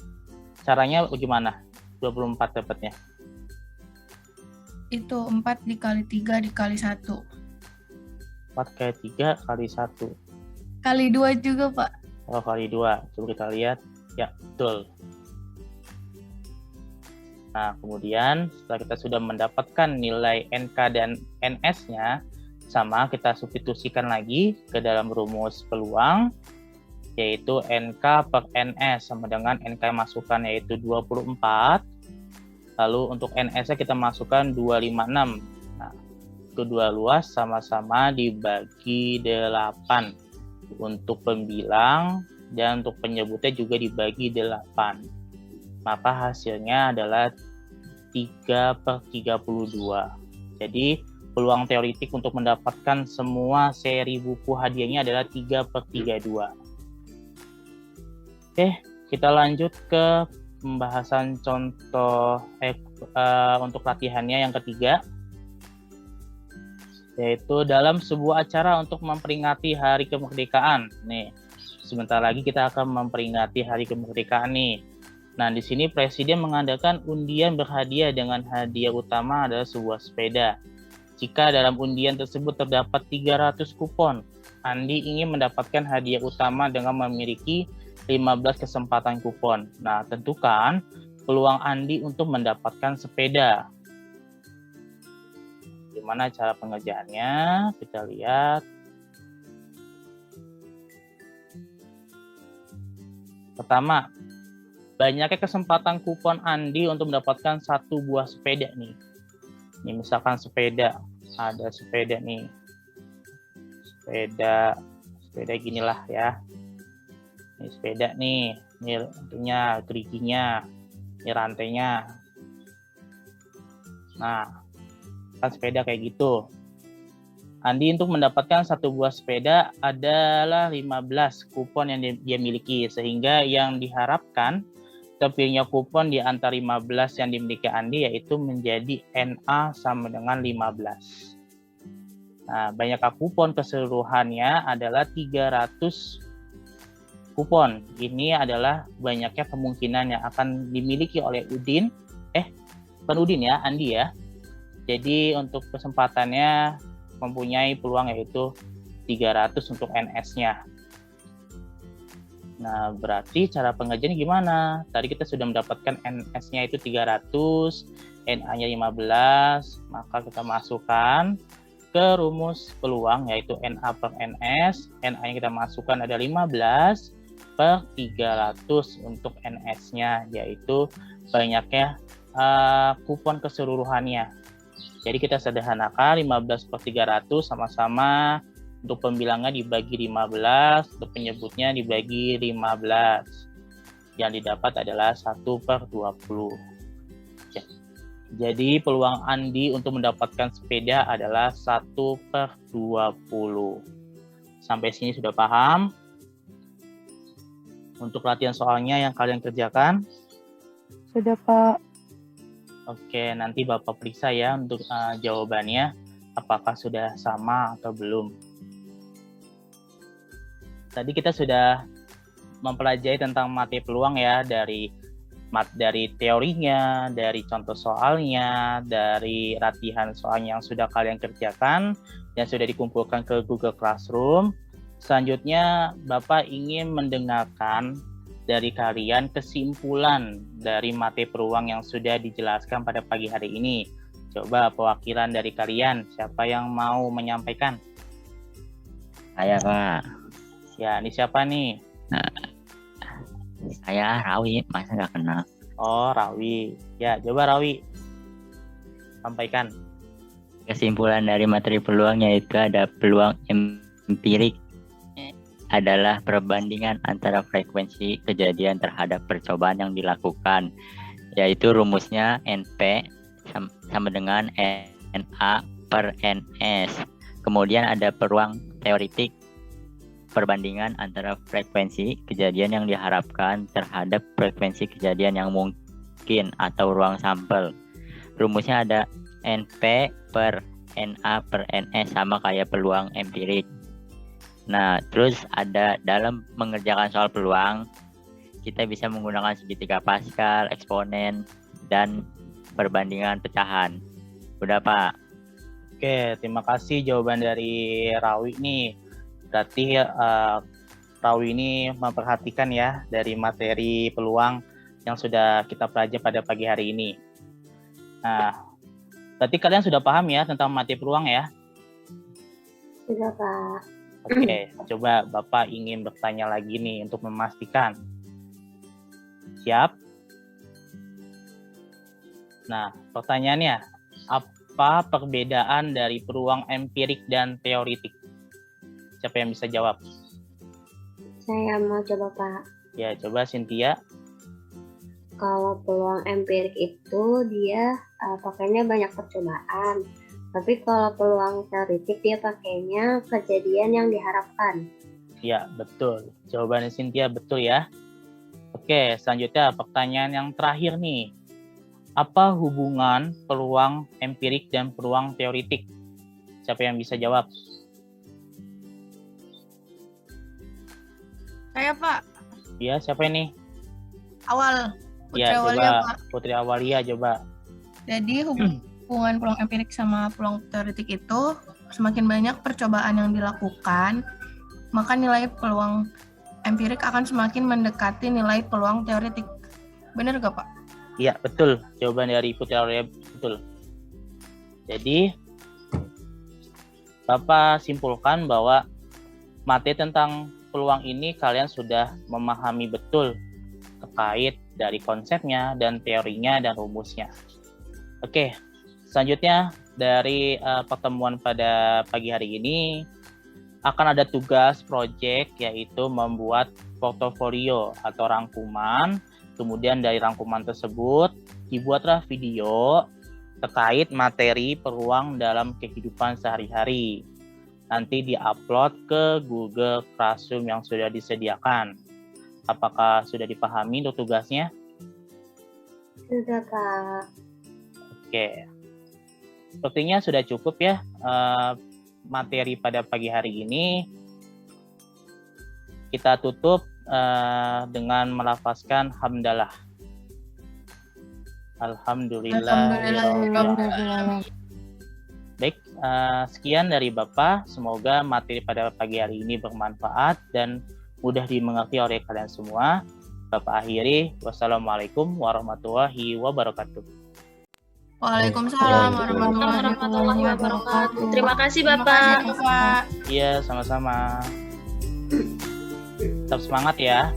Caranya bagaimana? 24 dapatnya. Itu 4 dikali 3 dikali 1. 4 kali 3 kali 1. Kali 2 juga, Pak. Oh, kali 2. Coba kita lihat. Ya, betul. Nah, kemudian setelah kita sudah mendapatkan nilai NK dan NS-nya, sama kita substitusikan lagi ke dalam rumus peluang, yaitu NK per NS sama dengan NK yang masukkan yaitu 24. Lalu untuk NS-nya kita masukkan 256. Nah, kedua luas sama-sama dibagi 8 untuk pembilang dan untuk penyebutnya juga dibagi 8. Maka hasilnya adalah 3/32. Jadi peluang teoretik untuk mendapatkan semua seri buku hadiahnya adalah 3/32. Oke, kita lanjut ke pembahasan contoh untuk latihannya yang ketiga, yaitu dalam sebuah acara untuk memperingati Hari Kemerdekaan. Nih, sebentar lagi kita akan memperingati Hari Kemerdekaan nih. Nah, di sini presiden mengadakan undian berhadiah dengan hadiah utama adalah sebuah sepeda. Jika dalam undian tersebut terdapat 300 kupon, Andi ingin mendapatkan hadiah utama dengan memiliki 15 kesempatan kupon. Nah, tentukan peluang Andi untuk mendapatkan sepeda. Gimana cara pengerjaannya? Kita lihat. Pertama, banyaknya kesempatan kupon Andi untuk mendapatkan satu buah sepeda nih. Ini misalkan sepeda, ada sepeda nih. Sepeda ginilah ya. Ini sepeda nih, ini tentunya geriginya, ini rantainya. Nah, kan sepeda kayak gitu. Andi untuk mendapatkan satu buah sepeda adalah 15 kupon yang dia miliki, sehingga yang diharapkan terpilihnya kupon di antara 15 yang dimiliki Andi yaitu menjadi NA sama dengan 15. Nah, banyaknya kupon keseluruhannya adalah 300 kupon. Ini adalah banyaknya kemungkinan yang akan dimiliki oleh Udin. Bukan Udin ya, Andi ya. Jadi untuk kesempatannya mempunyai peluang yaitu 300 untuk NS-nya. Nah, berarti cara pengerjaan gimana? Tadi kita sudah mendapatkan NS-nya itu 300, NA-nya 15, maka kita masukkan ke rumus peluang yaitu NA per NS. NA-nya kita masukkan ada 15 per 300 untuk NS-nya, yaitu banyaknya kupon keseluruhannya. Jadi kita sederhanakan 15 per 300 sama-sama untuk pembilangnya dibagi 15, untuk penyebutnya dibagi 15. Yang didapat adalah 1 per 20. Jadi peluang Andi untuk mendapatkan sepeda adalah 1 per 20. Sampai sini sudah paham? Untuk latihan soalnya yang kalian kerjakan? Sudah, Pak. Oke, nanti Bapak periksa ya untuk jawabannya, apakah sudah sama atau belum. Tadi kita sudah mempelajari tentang materi peluang ya, dari teorinya, dari contoh soalnya, dari latihan soalnya yang sudah kalian kerjakan, yang sudah dikumpulkan ke Google Classroom. Selanjutnya, Bapak ingin mendengarkan dari kalian kesimpulan dari materi peluang yang sudah dijelaskan pada pagi hari ini. Coba perwakilan dari kalian, siapa yang mau menyampaikan? Saya, Pak. Ya, ini siapa nih? Saya Rawi, masa nggak kenal? Oh, Rawi. Ya, coba Rawi. Sampaikan. Kesimpulan dari materi peluang yaitu ada peluang empirik adalah perbandingan antara frekuensi kejadian terhadap percobaan yang dilakukan, yaitu rumusnya NP sama dengan NA per NS. Kemudian ada peluang teoritik, perbandingan antara frekuensi kejadian yang diharapkan terhadap frekuensi kejadian yang mungkin atau ruang sampel. Rumusnya ada NP per NA per NS sama kayak peluang empirik. Nah, terus ada dalam mengerjakan soal peluang, kita bisa menggunakan segitiga Pascal, eksponen, dan perbandingan pecahan. Udah, Pak? Oke, terima kasih jawaban dari Rawi nih. Berarti Rawi ini memperhatikan ya dari materi peluang yang sudah kita pelajari pada pagi hari ini. Nah, berarti kalian sudah paham ya tentang materi peluang ya? Sudah, Pak. Oke, coba Bapak ingin bertanya lagi nih untuk memastikan. Siap? Nah, pertanyaannya, apa perbedaan dari peluang empirik dan teoritik? Siapa yang bisa jawab? Saya mau coba, Pak. Ya, coba Cynthia. Kalau peluang empirik itu dia pakainya banyak percobaan. Tapi kalau peluang teoritik dia pakainya kejadian yang diharapkan. Ya, betul. Jawabannya Cynthia betul ya. Oke, selanjutnya pertanyaan yang terakhir nih. Apa hubungan peluang empirik dan peluang teoritik? Siapa yang bisa jawab? Saya, Pak. Ya, siapa ini? Awal. Putri Ya, Awalia, coba Pak. Putri Awalia coba. Jadi hubungan peluang empirik sama peluang teoretik itu semakin banyak percobaan yang dilakukan, maka nilai peluang empirik akan semakin mendekati nilai peluang teoretik. Benar gak, Pak? Iya, betul. Jawaban dari Putri Awalia betul. Jadi, Bapak simpulkan bahwa materi tentang peluang ini kalian sudah memahami betul terkait dari konsepnya dan teorinya dan rumusnya. Oke, selanjutnya dari pertemuan pada pagi hari ini akan ada tugas proyek yaitu membuat portofolio atau rangkuman. Kemudian dari rangkuman tersebut dibuatlah video terkait materi peluang dalam kehidupan sehari-hari. Nanti diupload ke Google Classroom yang sudah disediakan. Apakah sudah dipahami untuk tugasnya? Sudah, Kak. Oke. Sepertinya sudah cukup ya materi pada pagi hari ini. Kita tutup dengan melafazkan hamdalah. Alhamdulillah. Baik, sekian dari Bapak. Semoga materi pada pagi hari ini bermanfaat dan mudah dimengerti oleh kalian semua. Bapak akhiri, wassalamualaikum warahmatullahi wabarakatuh. Waalaikumsalam warahmatullahi wabarakatuh. Terima kasih, Terima Bapak. kasih, Bapak. Iya, sama-sama. Tetap semangat ya.